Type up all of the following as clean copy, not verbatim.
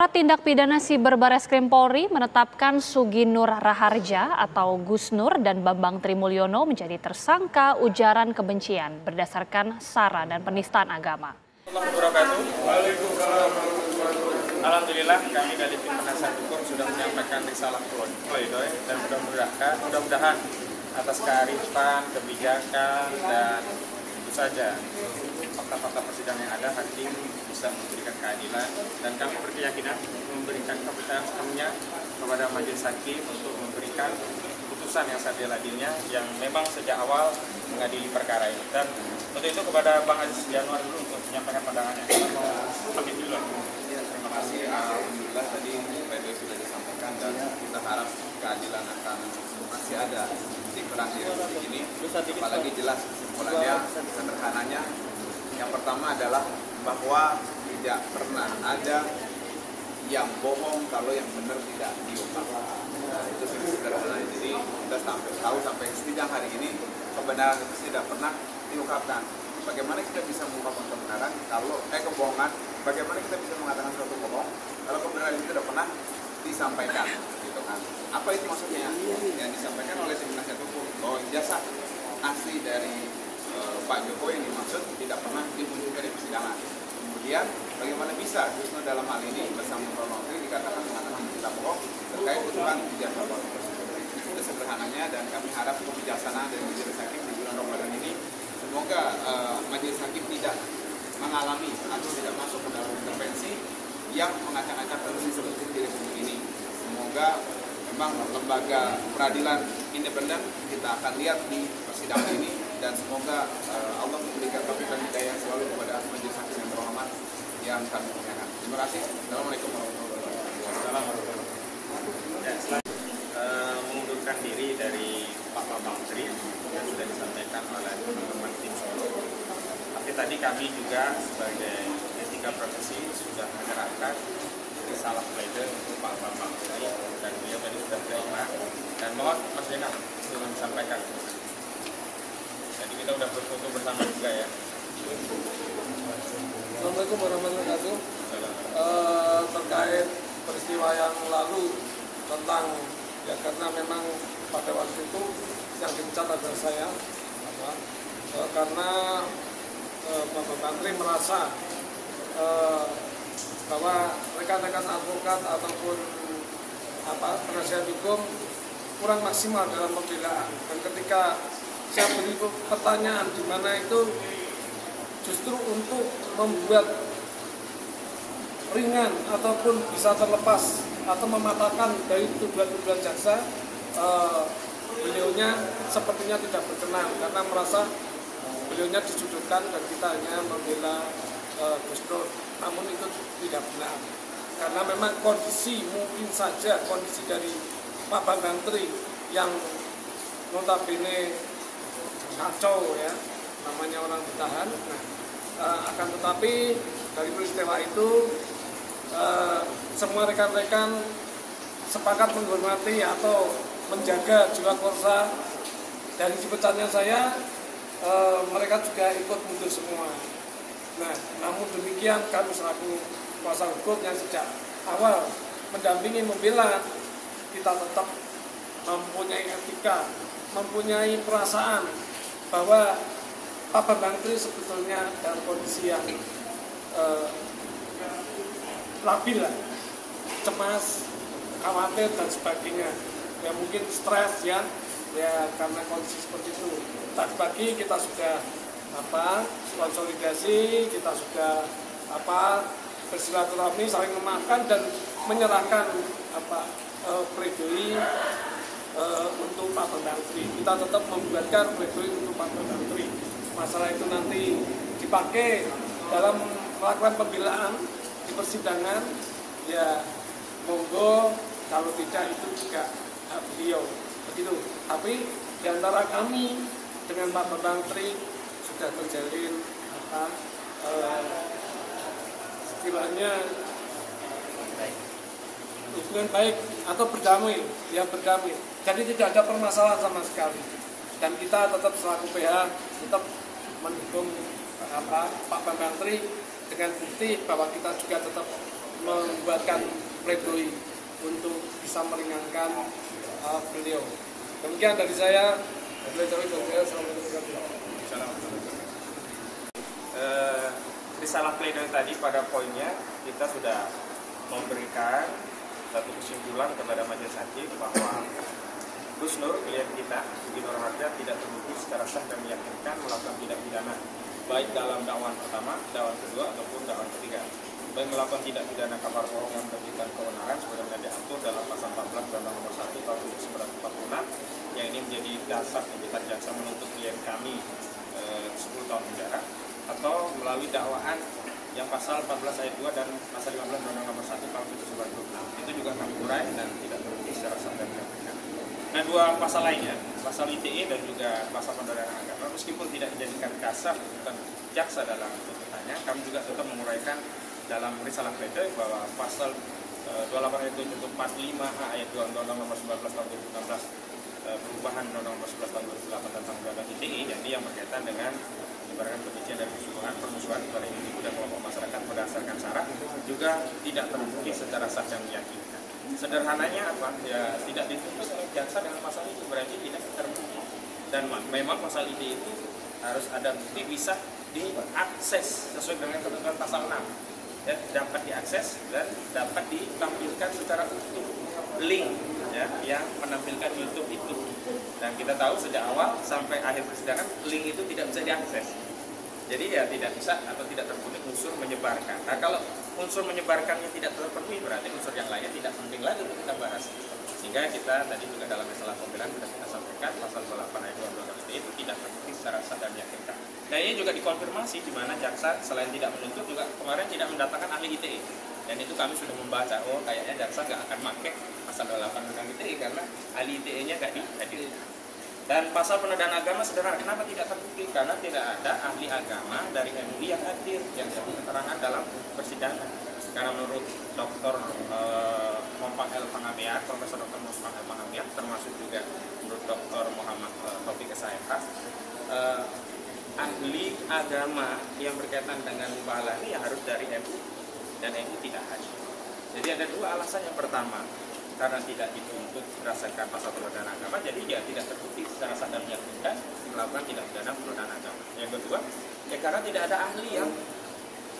Tindak pidana siber Bareskrim Polri menetapkan Sugi Nur Raharja atau Gus Nur dan Bambang Trimulyono menjadi tersangka ujaran kebencian berdasarkan SARA dan penistaan agama. Alhamdulillah kami dari tim penasihat hukum sudah menyampaikan risalah pledoi dan mudah-mudahan atas kearifan, kebijakan dan tentu saja fakta-fakta persidangan yang ada, hakim bisa memberikan keadilan dan kami berkeyakinan memberikan kepercayaan sepenuhnya kepada majelis hakim untuk memberikan putusan yang seadil-adilnya yang memang sejak awal mengadili perkara ini. Dan untuk itu kepada Bang Aziz Januar dulu untuk menyampaikan pandangannya. Pamit dulu. Ya, terima kasih. Alhamdulillah tadi pledoi sudah disampaikan dan kita harap keadilan akan masih ada di perang di Republik ini. Apalagi jelas kesimpulannya, sederhananya. Yang pertama adalah bahwa tidak pernah ada yang bohong kalau yang benar tidak diungkap. Nah, itu sederhana. Jadi kita tahu sampai sidang hari ini kebenaran itu tidak pernah diungkapkan. Bagaimana kita bisa mengungkapkan kebenaran kalau kebohongan? Bagaimana kita bisa mengatakan suatu bohong kalau kebenaran itu tidak pernah disampaikan, gitu kan? Apa itu maksudnya? Yang disampaikan oleh tim penasihat hukum bahwa ijazah asli dari Pak Jokowi yang dimaksud tidak pernah dimunculkan di persidangan. Kemudian bagaimana bisa Gus Nur dalam hal ini bersama Pak Menteri dikatakan mengatakan berita bohong terkait kebutuhan ijazah baru tersebut. Itu sederhananya dan kami harap kebijaksanaan dari majelis hakim di bulan Ramadan ini semoga majelis hakim tidak mengalami atau tidak masuk ke dalam intervensi yang mengacak-acak kondisi seperti di Republik ini. Semoga memang lembaga peradilan independen kita akan lihat di persidangan ini dan semoga Allah memberikan taufik dan hidayah selalu kepada majelis hakim yang terhormat yang kami muliakan. Terima kasih. Assalamualaikum warahmatullahi wabarakatuh. Ya, mengundurkan diri dari Pak Bambang Tri yang sudah disampaikan oleh teman-teman tim Solo. Tapi tadi kami juga sebagai etika profesi sudah menyerahkan risalah pledoi untuk Pak Bambang Tri dan beliau tadi sudah terima dan mohon Mas Jenal untuk disampaikan. Jadi kita sudah berfoto bersama juga ya. Assalamualaikum warahmatullahi wabarakatuh. Terkait peristiwa yang lalu tentang ya karena memang pada waktu itu yang dipecat adalah saya karena Bapak Menteri merasa bahwa rekan-rekan advokat ataupun penasihat hukum kurang maksimal dalam pembelaan dan ketika saya beri pertanyaan di mana itu justru untuk membuat ringan ataupun bisa terlepas atau mematahkan dari tuduhan-tuduhan jaksa, beliaunya sepertinya tidak berkenan karena merasa beliaunya disudutkan dan kita hanya membela Gus Nur. Namun itu tidak benar karena memang mungkin saja kondisi dari Pak Bambang Tri yang notabene kacau ya, namanya orang ditahan. Akan tetapi dari peristiwa itu semua rekan-rekan sepakat menghormati atau menjaga jiwa korsa. Dari dipecatnya saya, mereka juga ikut mundur semua. Nah, namun demikian kami selaku kuasa hukum yang sejak awal mendampingi membela, kita tetap mempunyai etika, mempunyai perasaan bahwa Pak Bambang Tri sebetulnya dalam kondisi yang labil, cemas, khawatir dan sebagainya. Ya mungkin stres ya karena kondisi seperti itu. Tadi pagi kita sudah konsolidasi, kita sudah bersilaturahmi, saling memaafkan dan menyerahkan pledoi untuk Pak Bambang Tri. Kita tetap membuatkan pledoi untuk Pak Bambang Tri. Masalah itu nanti dipakai dalam melakukan pembelaan di persidangan, ya monggo, kalau tidak itu juga beliau begitu. Tapi di antara kami dengan Pak Bambang Tri sudah terjalin istilahnya hubungan baik atau berdamai, ya berdamai. Jadi tidak ada permasalahan sama sekali. Dan kita tetap selaku PH tetap mendukung Pak Bambang Tri dengan bukti bahwa kita juga tetap membuatkan pledoi untuk bisa meringankan beliau. Demikian dari saya. Risalah pledoi tadi pada poinnya kita sudah memberikan satu kesimpulan kepada majelis hakim bahwa Gus Nur, klien kita, Sugi Nur Harja, tidak terbukti secara sah dan meyakinkan melakukan tindak pidana baik dalam dakwaan pertama, dakwaan kedua, ataupun dakwaan ketiga, baik melakukan tindak pidana kabar bohong yang menerbitkan keonaran sebagaimana diatur dalam pasal 14 Undang-Undang Nomor 1 Tahun 1946, yang ini menjadi dasar tuntutan jaksa menuntut klien kami 10 tahun penjara, atau melalui dakwaan yang pasal 14 ayat 2 dan pasal 15 Undang-Undang Nomor 1 Tahun 1946. Itu juga kami urai dan tidak terbukti secara sah dan meyakinkan. Nah, dua pasal lainnya, pasal ITE dan juga pasal penodaan agama, meskipun tidak dijadikan dasar tuntutan jaksa dalam tuntutannya, kami juga tetap menguraikan dalam risalah pledoi bahwa pasal 28 ayat 7 untuk 45 ayat 2 Undang-Undang Nomor 19 Tahun 2016 perubahan Undang-Undang Nomor 11 Tahun 2008 tentang undang-undang ITE, jadi yang berkaitan dengan menyebarkan kebencian dan permusuhan kepada individu dan kelompok masyarakat berdasarkan syarat juga tidak terbukti secara sah dan meyakinkan. Sederhananya apa? Ya tidak dituntut oleh jaksa dengan pasal itu, berarti tidak terbukti. Dan memang pasal ITE itu harus ada bukti bisa diakses sesuai dengan ketentuan pasal 6. Ya, dapat diakses dan dapat ditampilkan secara utuh link ya, yang menampilkan YouTube itu. Dan kita tahu sejak awal sampai akhir persidangan link itu tidak bisa diakses. Jadi ya tidak bisa atau tidak terpenuhi unsur menyebarkan. Nah, kalau unsur menyebarkannya tidak terpenuhi, berarti unsur yang lainnya tidak penting lagi untuk kita bahas. Sehingga kita tadi juga dalam masalah pembelaan sudah kita sampaikan pasal 28 ayat 2 Undang-Undang ITE itu tidak terbukti secara sah dan meyakinkan. Nah, ini juga dikonfirmasi di mana jaksa selain tidak menuntut juga kemarin tidak mendatangkan ahli ITE. Dan itu kami sudah membaca, oh kayaknya jaksa nggak akan pakai pasal 28 Undang ITE karena ahli ITE-nya nggak dihadirkan. Dan pasal penodaan agama sederhana, kenapa tidak terbukti? Karena tidak ada ahli agama dari MUI yang hadir, yang memberi keterangan dalam persidangan. Karena menurut Dr. Mompang El Pangabean, Profesor Dr. Mompang El Pangabean, termasuk juga menurut Dr. Muhammad Taufik Saeha, ahli agama yang berkaitan dengan mubahalah ini ya harus dari MUI, dan MUI tidak hadir. Jadi ada dua alasan. Yang pertama, karena tidak dituntut berdasarkan pasal penodaan agama, jadi ya tidak terbukti secara sah dan meyakinkan melakukan tindak pidana penodaan agama. Yang kedua, ya karena tidak ada ahli yang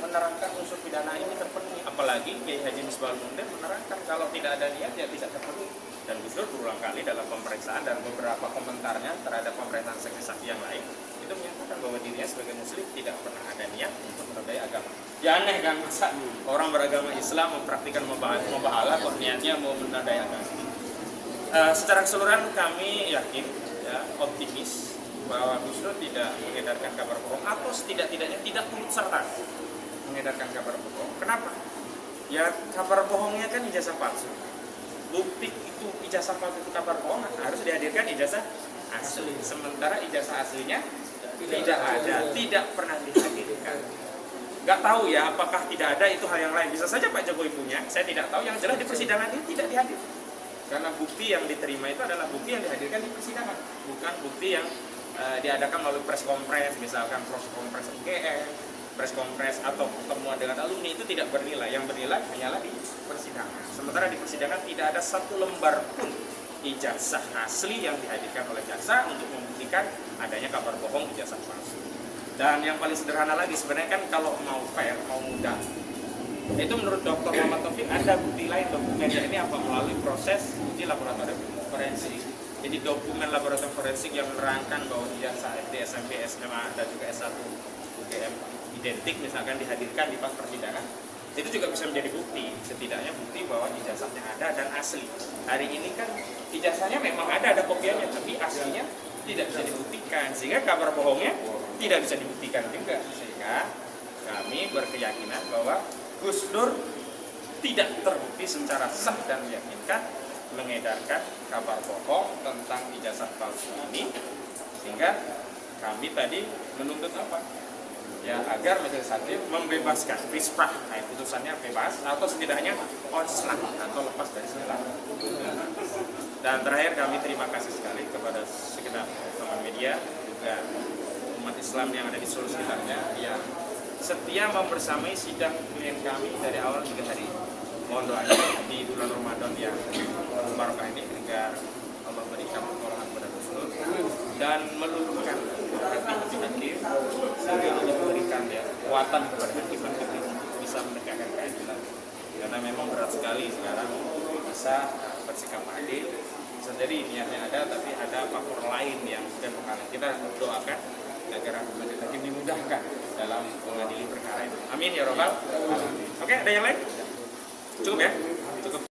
menerangkan unsur pidana ini terpenuhi, apalagi Kiai Haji Misbahul Munir menerangkan kalau tidak ada niat ya tidak terpenuhi. Dan Gus Dur berulang kali dalam pemeriksaan dan beberapa komentarnya terhadap pemeriksaan saksi-saksi yang lain itu menyatakan bahwa dirinya sebagai muslim tidak pernah ada niat untuk menodai agama. Ya aneh kan, masa orang beragama Islam mempraktikkan membahala kok niatnya mau menodai agama. Secara keseluruhan kami yakin, ya, optimis bahwa Gus Dur tidak mengedarkan kabar bohong atau setidak-tidaknya tidak turut serta mengedarkan kabar bohong. Kenapa? Ya kabar bohongnya kan ijazah palsu. Bukti itu ijazah palsu itu kabar bohong harus dihadirkan ijazah asli. Sementara ijazah aslinya tidak ada, tidak pernah dihadirkan. Nggak tahu ya apakah tidak ada itu hal yang lain. Bisa saja Pak Jokowi punya, saya tidak tahu. Yang jelas di persidangan ini tidak dihadirkan. Karena bukti yang diterima itu adalah bukti yang dihadirkan di persidangan, bukan bukti yang diadakan melalui press conference, misalkan press conference UGM, press conference atau pertemuan dengan alumni itu tidak bernilai. Yang bernilai hanyalah di persidangan. Sementara di persidangan tidak ada satu lembar pun ijazah asli yang dihadirkan oleh jaksa untuk membuktikan adanya kabar bohong ijazah palsu. Dan yang paling sederhana lagi sebenarnya kan kalau mau fair, mau mudah, itu menurut Dr. Muhammad Taufik ada bukti lain. Dokumennya ini apa? Melalui proses uji laboratorium forensik. Jadi dokumen laboratorium forensik yang menerangkan bahwa ijazah SD, SMP, SMA dan juga S1 UGM identik misalkan dihadirkan di pas persidangan, itu juga bisa menjadi bukti, setidaknya bukti bahwa ijazahnya ada dan asli. Hari ini kan ijazahnya memang ada kopiannya, tapi aslinya tidak bisa dibuktikan, sehingga kabar bohongnya tidak bisa dibuktikan juga. Sehingga kami berkeyakinan bahwa Gus Dur tidak terbukti secara sah dan meyakinkan mengedarkan kabar bohong tentang ijazah palsu ini, sehingga kami tadi menuntut apa? Ya agar majelis hakim membebaskan Risprah, putusannya bebas atau setidaknya onslah atau lepas dari segala. Dan terakhir kami terima kasih sekali kepada segenap teman media juga umat Islam yang ada di seluruh sekitarnya yang setia membersamai sidang klien kami dari awal hingga hari ini. mohon doanya di bulan Ramadan yang barokah ini agar Allah berikan pertolongan kepada Gusnur dan meluluhkan hati-hati hakim sehingga Allah memberikan kekuatan kepada hakim-hakim ini bisa menegakkan keadilan, karena memang berat sekali sekarang bisa bersikap adil. Bisa jadi niatnya ada tapi ada faktor lain yang sudah menghalangi. Kita doakan agar hakim dimudahkan dalam mengadili perkara itu. Amin ya robbal alamin. Oke, ada yang lain? Cukup ya? Cukup.